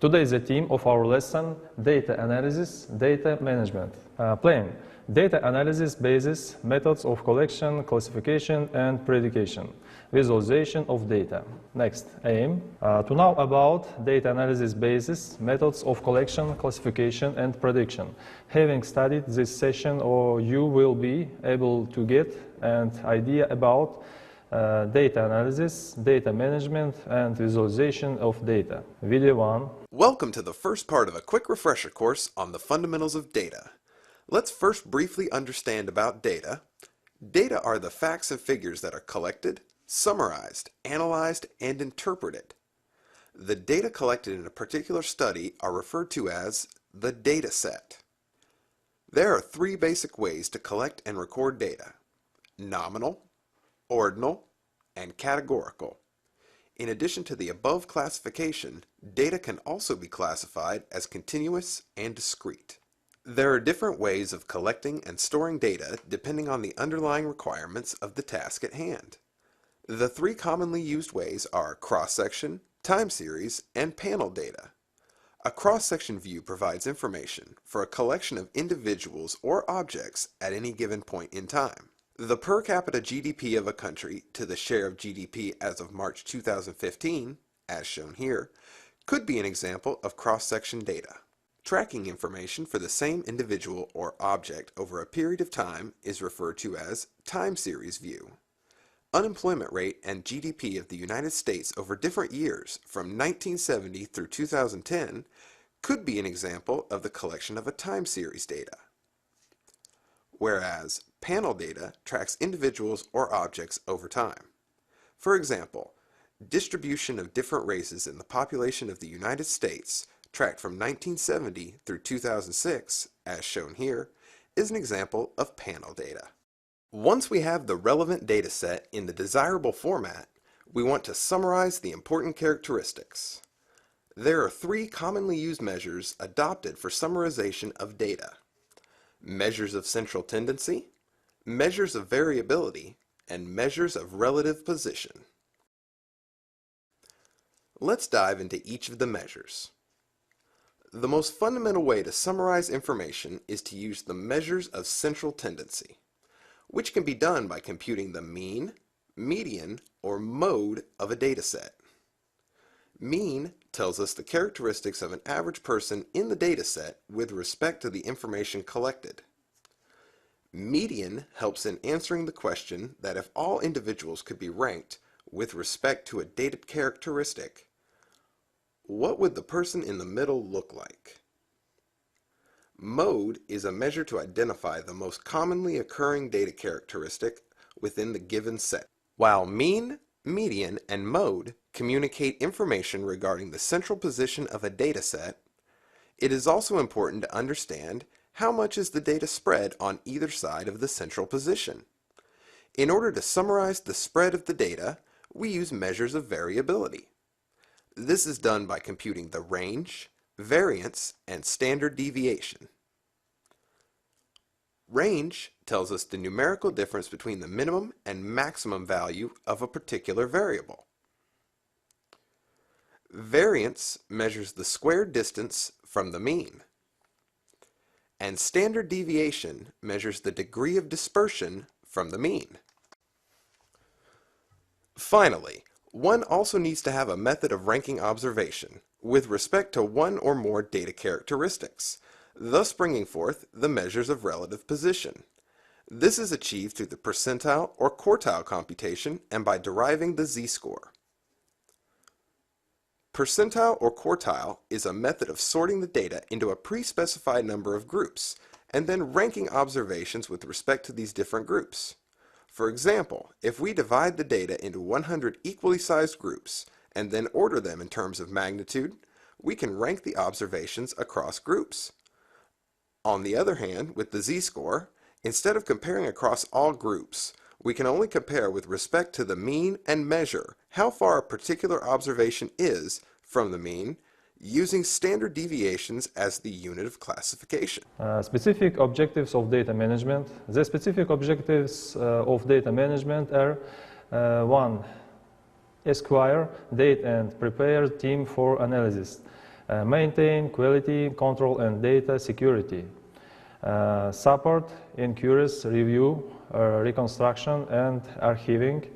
Today is the theme of our lesson, data analysis, data management. Plan. Data analysis basis, methods of collection, classification and prediction. Visualization of data. Next, aim. To know about data analysis basis, methods of collection, classification and prediction. Having studied this session, you will be able to get an idea about data analysis, data management and visualization of data. Video 1. Welcome to the first part of a quick refresher course on the fundamentals of data. Let's first briefly understand about data. Data are the facts and figures that are collected, summarized, analyzed, and interpreted. The data collected in a particular study are referred to as the data set. There are three basic ways to collect and record data: nominal, ordinal, and categorical. In addition to the above classification, data can also be classified as continuous and discrete. There are different ways of collecting and storing data depending on the underlying requirements of the task at hand. The three commonly used ways are cross-section, time series, and panel data. A cross-section view provides information for a collection of individuals or objects at any given point in time. The per capita GDP of a country to the share of GDP as of March 2015, as shown here, could be an example of cross-section data. Tracking information for the same individual or object over a period of time is referred to as time series view. Unemployment rate and GDP of the United States over different years from 1970 through 2010 could be an example of the collection of a time series data. Whereas panel data tracks individuals or objects over time. For example, distribution of different races in the population of the United States tracked from 1970 through 2006, as shown here, is an example of panel data. Once we have the relevant data set in the desirable format, we want to summarize the important characteristics. There are three commonly used measures adopted for summarization of data: measures of central tendency, measures of variability, and measures of relative position. Let's dive into each of the measures. The most fundamental way to summarize information is to use the measures of central tendency, which can be done by computing the mean, median, or mode of a data set. Mean tells us the characteristics of an average person in the data set with respect to the information collected. Median helps in answering the question that if all individuals could be ranked with respect to a data characteristic, what would the person in the middle look like? Mode is a measure to identify the most commonly occurring data characteristic within the given set. While mean, median, and mode communicate information regarding the central position of a data set, it is also important to understand how much is the data spread on either side of the central position. In order to summarize the spread of the data, we use measures of variability. This is done by computing the range, variance, and standard deviation. Range tells us the numerical difference between the minimum and maximum value of a particular variable. Variance measures the squared distance from the mean. And standard deviation measures the degree of dispersion from the mean. Finally, one also needs to have a method of ranking observation with respect to one or more data characteristics, thus bringing forth the measures of relative position. This is achieved through the percentile or quartile computation and by deriving the z-score. Percentile or quartile is a method of sorting the data into a pre-specified number of groups and then ranking observations with respect to these different groups. For example, if we divide the data into 100 equally sized groups and then order them in terms of magnitude, we can rank the observations across groups. On the other hand, with the z-score, instead of comparing across all groups, we can only compare with respect to the mean and measure how far a particular observation is from the mean using standard deviations as the unit of classification. Specific objectives of data management. The specific objectives of data management are 1. Acquire, date and prepare team for analysis. maintain quality control and data security, support incurious review, reconstruction and archiving,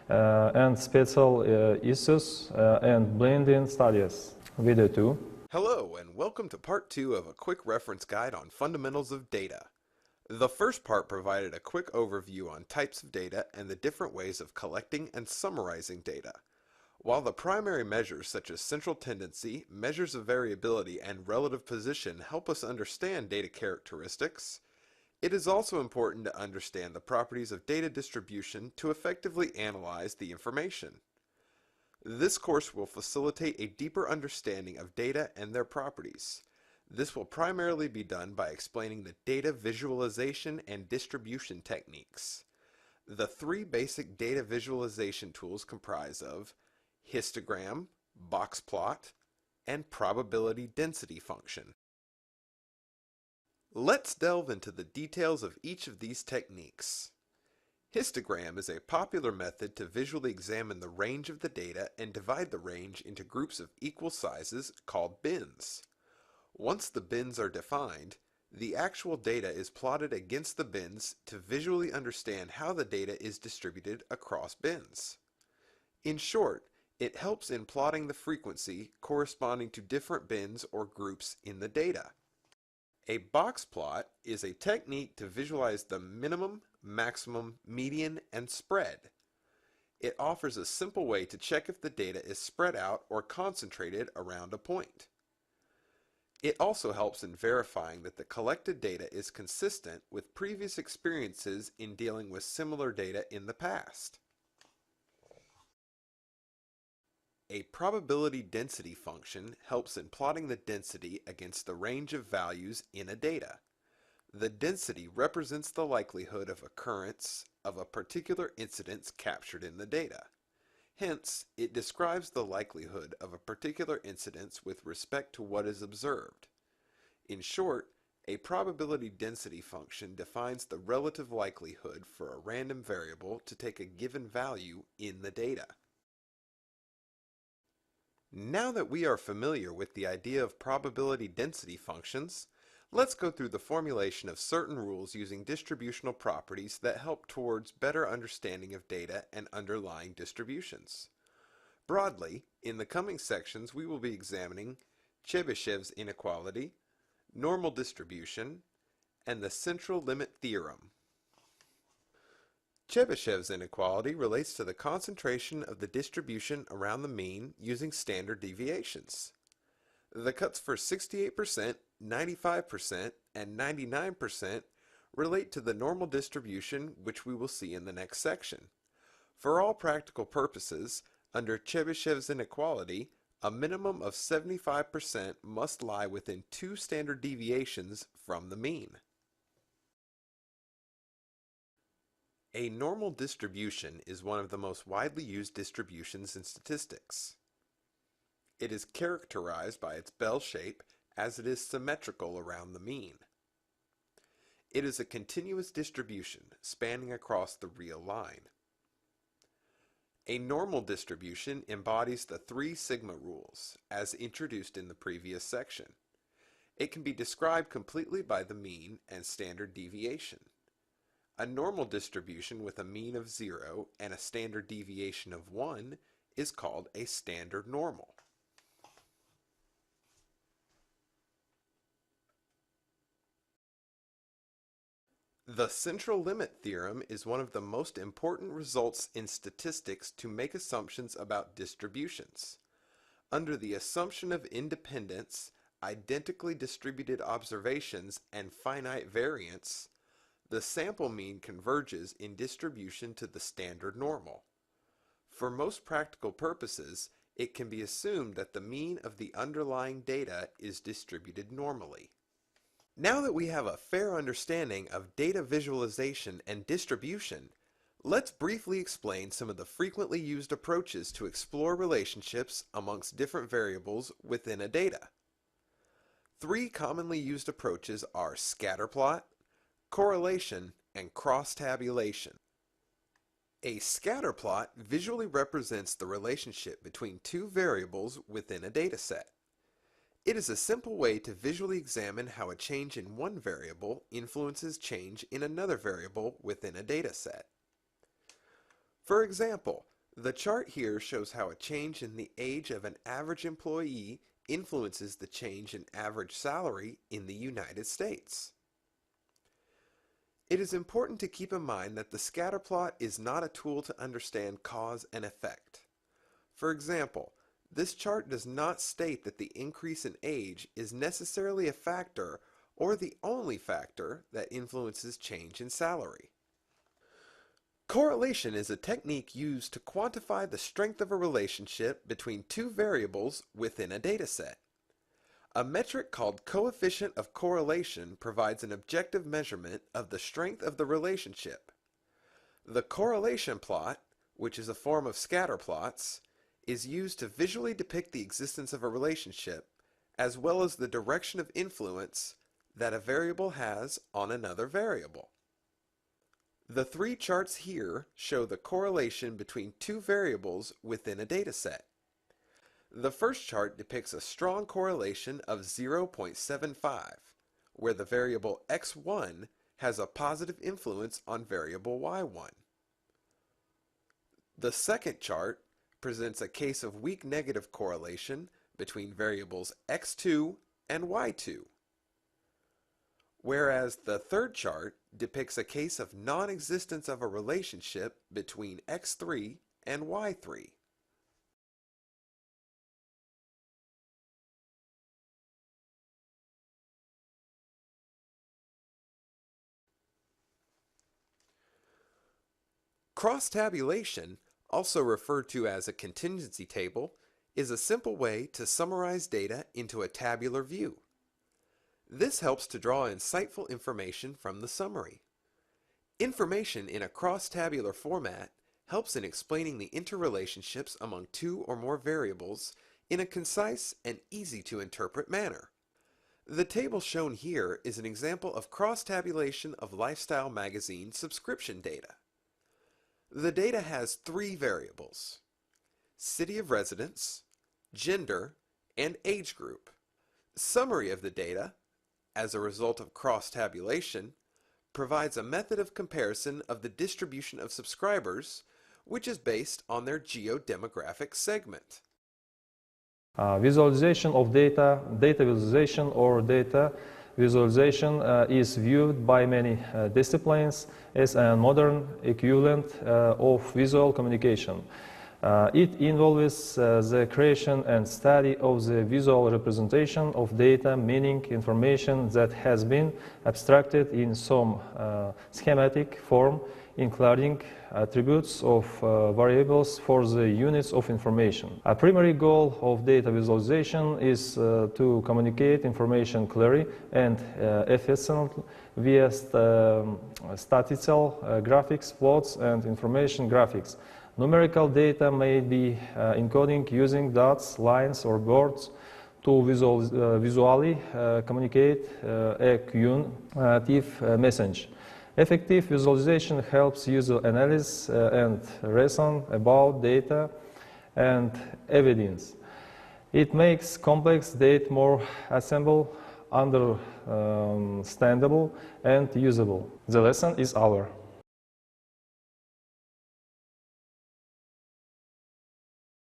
and special issues and blending studies. Video 2. Hello, and welcome to part 2 of a quick reference guide on fundamentals of data. The first part provided a quick overview on types of data and the different ways of collecting and summarizing data. While the primary measures such as central tendency, measures of variability, and relative position help us understand data characteristics, it is also important to understand the properties of data distribution to effectively analyze the information. This course will facilitate a deeper understanding of data and their properties. This will primarily be done by explaining the data visualization and distribution techniques. The three basic data visualization tools comprise of histogram, box plot, and probability density function. Let's delve into the details of each of these techniques. Histogram is a popular method to visually examine the range of the data and divide the range into groups of equal sizes called bins. Once the bins are defined, the actual data is plotted against the bins to visually understand how the data is distributed across bins. In short, it helps in plotting the frequency corresponding to different bins or groups in the data. A box plot is a technique to visualize the minimum, maximum, median, and spread. It offers a simple way to check if the data is spread out or concentrated around a point. It also helps in verifying that the collected data is consistent with previous experiences in dealing with similar data in the past. A probability density function helps in plotting the density against the range of values in a data. The density represents the likelihood of occurrence of a particular incidence captured in the data. Hence, it describes the likelihood of a particular incidence with respect to what is observed. In short, a probability density function defines the relative likelihood for a random variable to take a given value in the data. Now that we are familiar with the idea of probability density functions, let's go through the formulation of certain rules using distributional properties that help towards better understanding of data and underlying distributions. Broadly, in the coming sections we will be examining Chebyshev's inequality, normal distribution, and the central limit theorem. Chebyshev's inequality relates to the concentration of the distribution around the mean using standard deviations. The cuts for 68%, 95%, and 99% relate to the normal distribution, which we will see in the next section. For all practical purposes, under Chebyshev's inequality, a minimum of 75% must lie within two standard deviations from the mean. A normal distribution is one of the most widely used distributions in statistics. It is characterized by its bell shape as it is symmetrical around the mean. It is a continuous distribution spanning across the real line. A normal distribution embodies the three sigma rules, as introduced in the previous section. It can be described completely by the mean and standard deviation. A normal distribution with a mean of 0 and a standard deviation of 1 is called a standard normal. The central limit theorem is one of the most important results in statistics to make assumptions about distributions. Under the assumption of independence, identically distributed observations, and finite variance, the sample mean converges in distribution to the standard normal. For most practical purposes, it can be assumed that the mean of the underlying data is distributed normally. Now that we have a fair understanding of data visualization and distribution, let's briefly explain some of the frequently used approaches to explore relationships amongst different variables within a data. Three commonly used approaches are scatterplot, correlation, and cross-tabulation. A scatterplot visually represents the relationship between two variables within a dataset. It is a simple way to visually examine how a change in one variable influences change in another variable within a data set. For example, the chart here shows how a change in the age of an average employee influences the change in average salary in the United States. It is important to keep in mind that the scatter plot is not a tool to understand cause and effect. For example, this chart does not state that the increase in age is necessarily a factor or the only factor that influences change in salary. Correlation is a technique used to quantify the strength of a relationship between two variables within a dataset. A metric called coefficient of correlation provides an objective measurement of the strength of the relationship. The correlation plot, which is a form of scatter plots, is used to visually depict the existence of a relationship, as well as the direction of influence that a variable has on another variable. The three charts here show the correlation between two variables within a dataset. The first chart depicts a strong correlation of 0.75, where the variable x1 has a positive influence on variable y1. The second chart presents a case of weak negative correlation between variables x2 and y2, whereas the third chart depicts a case of non-existence of a relationship between x3 and y3. Cross-tabulation, also referred to as a contingency table, is a simple way to summarize data into a tabular view. This helps to draw insightful information from the summary. Information in a cross-tabular format helps in explaining the interrelationships among two or more variables in a concise and easy-to-interpret manner. The table shown here is an example of cross-tabulation of lifestyle magazine subscription data. The data has three variables: city of residence, gender, and age group. Summary of the data, as a result of cross-tabulation, provides a method of comparison of the distribution of subscribers, which is based on their geodemographic segment. Visualization of data, data visualization or data visualization is viewed by many disciplines as a modern equivalent of visual communication. It involves the creation and study of the visual representation of data, meaning information that has been abstracted in some schematic form, including attributes of variables for the units of information. A primary goal of data visualization is to communicate information clearly and efficiently via statistical graphics, plots, and information graphics. Numerical data may be encoding using dots, lines, or boards to visually communicate a cumulative message. Effective visualization helps user analyze and reason about data and evidence. It makes complex data more assemblable, understandable, and usable. The lesson is over.